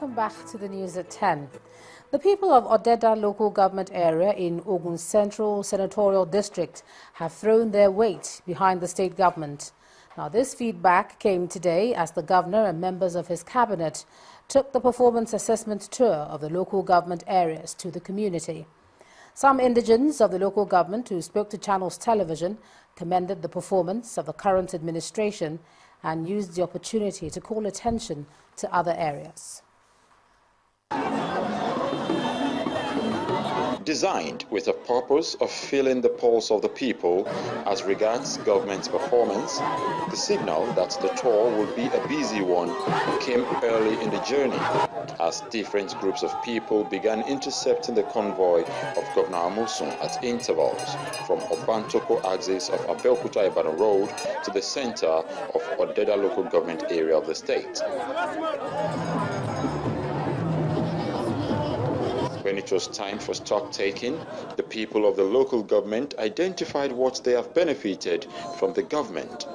Welcome back to the news at 10. The people of Odeda local government area in Ogun Central Senatorial District have thrown their weight behind the state government. Now, this feedback came today as the governor and members of his cabinet took the performance assessment tour of the local government areas to the community. Some indigents of the local government who spoke to Channels Television commended the performance of the current administration and used the opportunity to call attention to other areas. Designed with a purpose of feeling the pulse of the people as regards government's performance, the signal that the tour would be a busy one came early in the journey as different groups of people began intercepting the convoy of Governor Amosun at intervals from Obantoko axis of Abeokuta-Ibadan Road to the center of Odeda local government area of the state. When it was time for stock taking, the people of the local government identified what they have benefited from the government.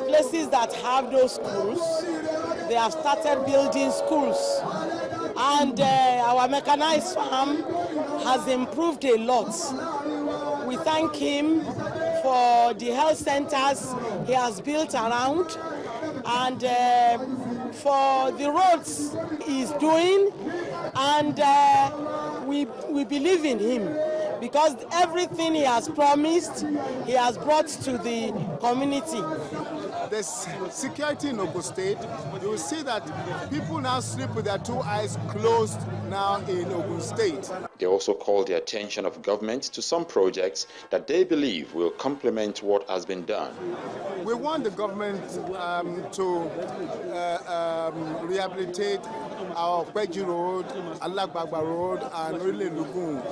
Places that have those schools, they have started building schools. And our mechanized farm has improved a lot. We thank him for the health centers he has built around and for the roads he's doing. And we believe in him because everything he has promised, he has brought to the community. There's security in Ogun State. You will see that people now sleep with their two eyes closed now in Ogun State. They also called the attention of government to some projects that they believe will complement what has been done. We want the government to rehabilitate our Kweji Road, Alagbagba Road, and Orile Lugun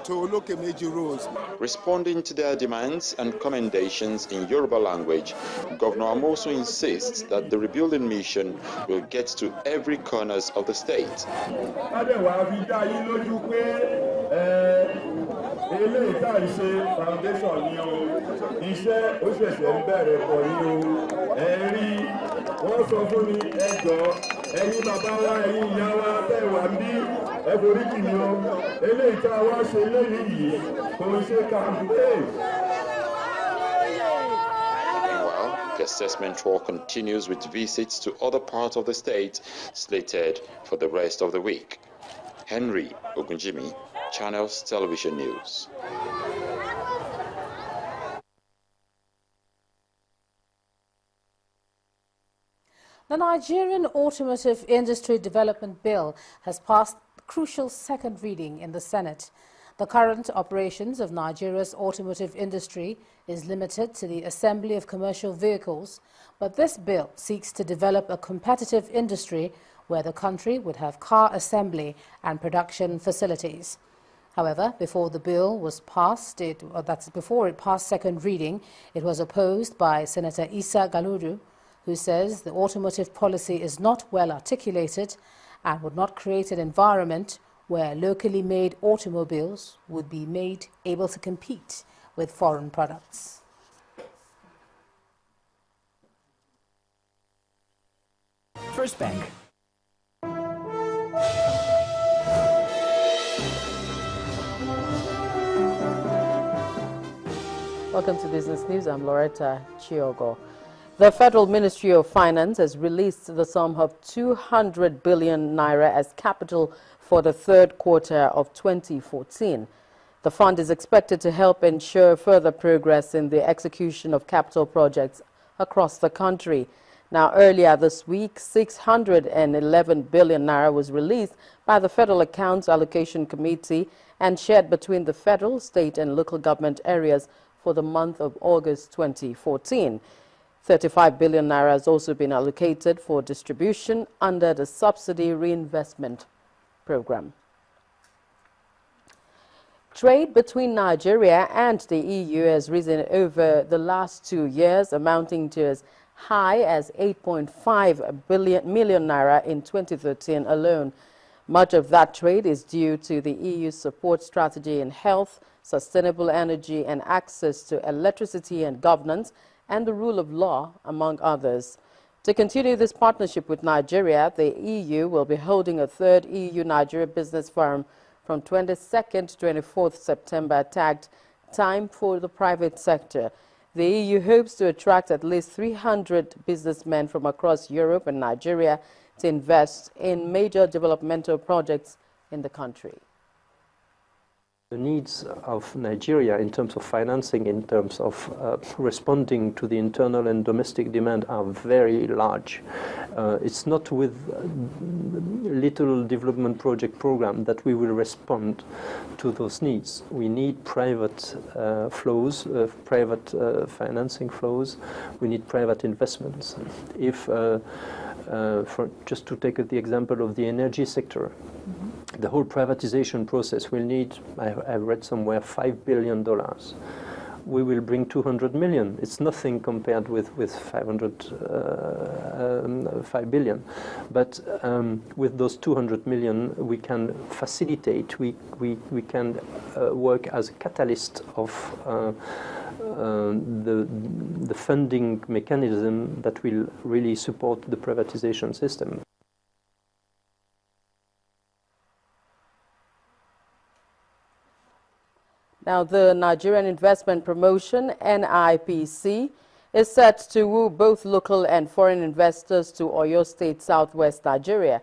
to Olokemeji roads. Responding to their demands and commendations in Yoruba language, Governor Amosun insists that the rebuilding mission will get to every corners of the state. Meanwhile, the assessment tour continues with visits to other parts of the state slated for the rest of the week. Henry Ogunjimi, Channels Television News. The Nigerian Automotive Industry Development Bill has passed the crucial second reading in the Senate. The current operations of Nigeria's automotive industry is limited to the assembly of commercial vehicles, but this bill seeks to develop a competitive industry where the country would have car assembly and production facilities. However, before the bill was passed, before it passed second reading, it was opposed by Senator Isa Galudu, who says the automotive policy is not well articulated and would not create an environment where locally made automobiles would be made able to compete with foreign products. First Bank. Welcome to Business News. I'm Loretta Chiogo. The Federal Ministry of Finance has released the sum of 200 billion naira as capital for the third quarter of 2014. The fund is expected to help ensure further progress in the execution of capital projects across the country. Now, earlier this week, 611 billion naira was released by the Federal Accounts Allocation Committee and shared between the federal, state and local government areas for the month of August 2014. 35 billion naira has also been allocated for distribution under the Subsidy Reinvestment Program. Trade between Nigeria and the EU has risen over the last 2 years, amounting to as high as 8.5 million naira in 2013 alone. Much of that trade is due to the EU's support strategy in health, sustainable energy and access to electricity and governance, and the rule of law, among others. To continue this partnership with Nigeria, the EU will be holding a third EU-Nigeria Business Forum from 22nd to 24th September, tagged Time for the Private Sector. The EU hopes to attract at least 300 businessmen from across Europe and Nigeria to invest in major developmental projects in the country. The needs of Nigeria in terms of financing, in terms of responding to the internal and domestic demand are very large. It's not with little development project program that we will respond to those needs. We need private flows, private financing flows. We need private investments. If, just to take the example of the energy sector, the whole privatization process will need, I read somewhere, $5 billion. We will bring 200 million. It's nothing compared with 5 billion. But with those 200 million, we can facilitate, we can work as a catalyst of the funding mechanism that will really support the privatization system. Now, the Nigerian Investment Promotion, NIPC, is set to woo both local and foreign investors to Oyo State, southwest Nigeria.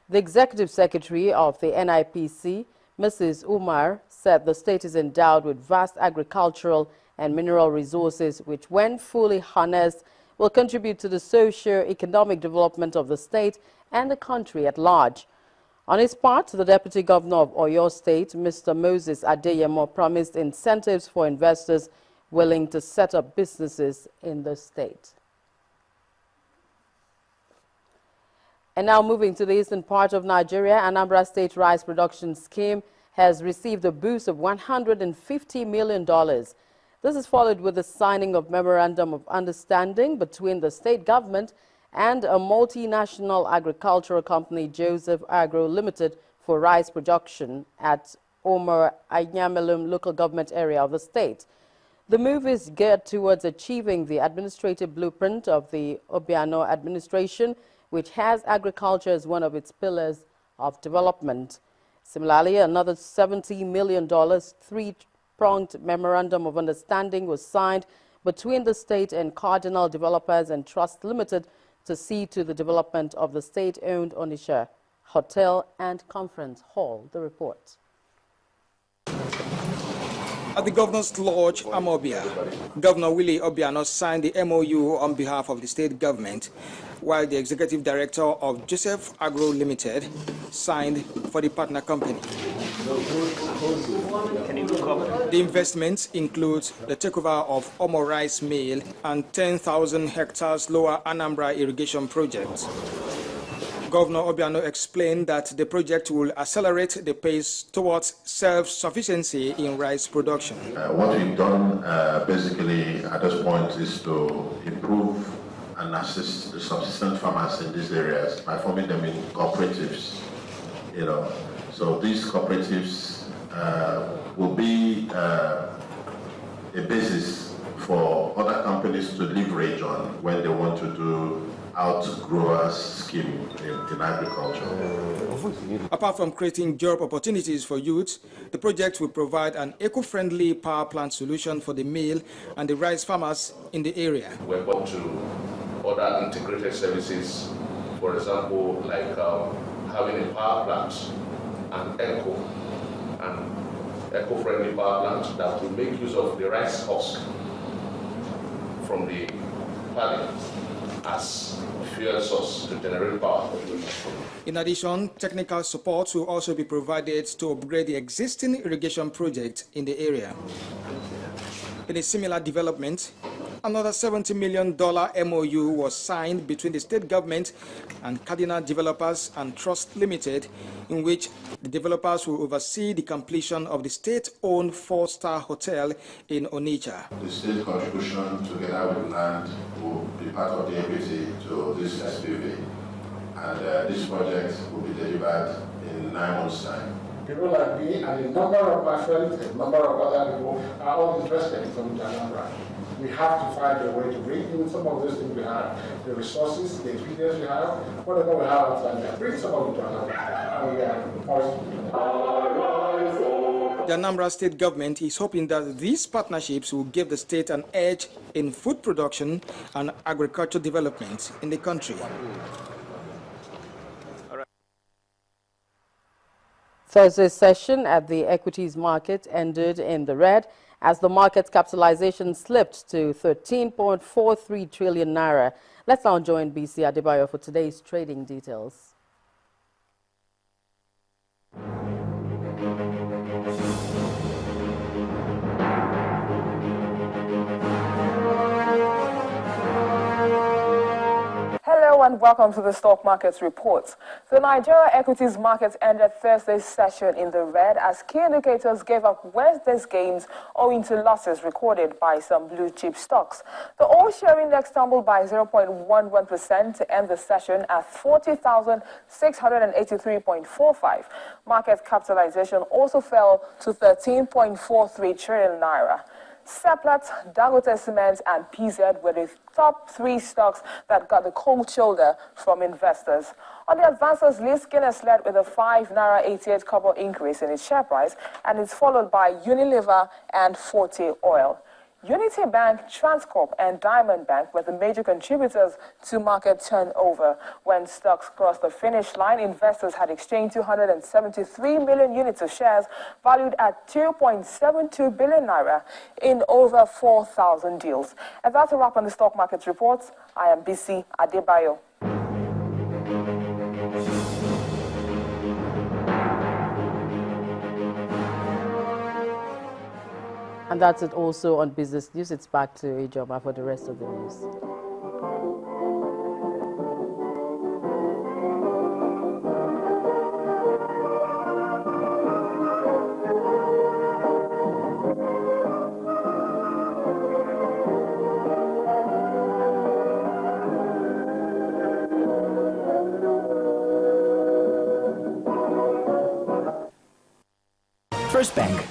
The executive secretary of the NIPC, Mrs. Umar, said the state is endowed with vast agricultural and mineral resources, which, when fully harnessed, will contribute to the socio-economic development of the state and the country at large. On his part, the Deputy Governor of Oyo State, Mr. Moses Adeyemo, promised incentives for investors willing to set up businesses in the state. And now moving to the eastern part of Nigeria, Anambra State Rice Production Scheme has received a boost of $150 million. This is followed with the signing of Memorandum of Understanding between the state government and a multinational agricultural company, Joseph Agro Limited, for rice production at Omer Anyamelum local government area of the state. The move is geared towards achieving the administrative blueprint of the Obiano administration, which has agriculture as one of its pillars of development. Similarly, another $70 million three-pronged Memorandum of Understanding was signed between the state and Cardinal Developers and Trust Limited to see to the development of the state-owned Onitsha Hotel and Conference Hall. The report. At the Governor's Lodge, Amobia, Governor Willie Obiano signed the MoU on behalf of the state government, while the executive director of Joseph Agro Limited signed for the partner company. The investments include the takeover of Omo Rice Mill and 10,000 hectares lower Anambra irrigation project. Governor Obiano explained that the project will accelerate the pace towards self-sufficiency in rice production. What we've done basically at this point is to improve and assist the subsistence farmers in these areas by forming them in cooperatives. So these cooperatives will be a basis for other companies to leverage on when they want to do outgrowers scheme in agriculture. Apart from creating job opportunities for youth, the project will provide an eco-friendly power plant solution for the mill and the rice farmers in the area. We're going to other integrated services, for example, like having a power plant and eco-friendly power plant that will make use of the rice husk from the paddy as fuel source to generate power. In addition, technical support will also be provided to upgrade the existing irrigation project in the area. In a similar development, another $70 million MoU was signed between the state government and Cardinal Developers and Trust Limited, in which the developers will oversee the completion of the state-owned 4-star hotel in Onitsha. The state contribution together with land will be part of the equity to this SPV, and this project will be delivered in 9 months' time. People like me and a number of my friends, a number of other people are all interested from Anambra. we have to find a way to bring in some of those things we have, the resources, the experience we have, whatever we have outside there, bring some of it to Anambra. And we are positive. The Anambra state government is hoping that these partnerships will give the state an edge in food production and agricultural development in the country. Thursday's session at the equities market ended in the red as the market's capitalization slipped to 13.43 trillion naira. Let's now join BC Adebayo for today's trading details. Hello and welcome to the Stock Markets Report. The Nigeria equities market ended Thursday's session in the red as key indicators gave up Wednesday's gains owing to losses recorded by some blue chip stocks. The all-share index tumbled by 0.11% to end the session at 40,683.45. Market capitalization also fell to 13.43 trillion naira. Seplat, Dangote Cement, and PZ were the top 3 stocks that got the cold shoulder from investors. On the advances list, Guinness led with a 5 naira 88 kobo increase in its share price, and it's followed by Unilever and Forte Oil. Unity Bank, Transcorp, and Diamond Bank were the major contributors to market turnover. When stocks crossed the finish line, investors had exchanged 273 million units of shares valued at 2.72 billion naira in over 4,000 deals. And that's a wrap on the stock market reports. I am BC Adebayo. And that's it also on business news. It's back to Ijoma for the rest of the news. First Bank.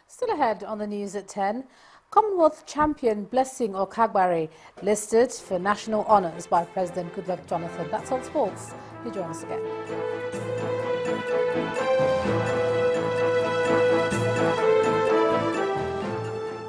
Still ahead on the news at 10, Commonwealth champion Blessing Okagbare listed for national honours by President Goodluck Jonathan. That's on sports. You join us again.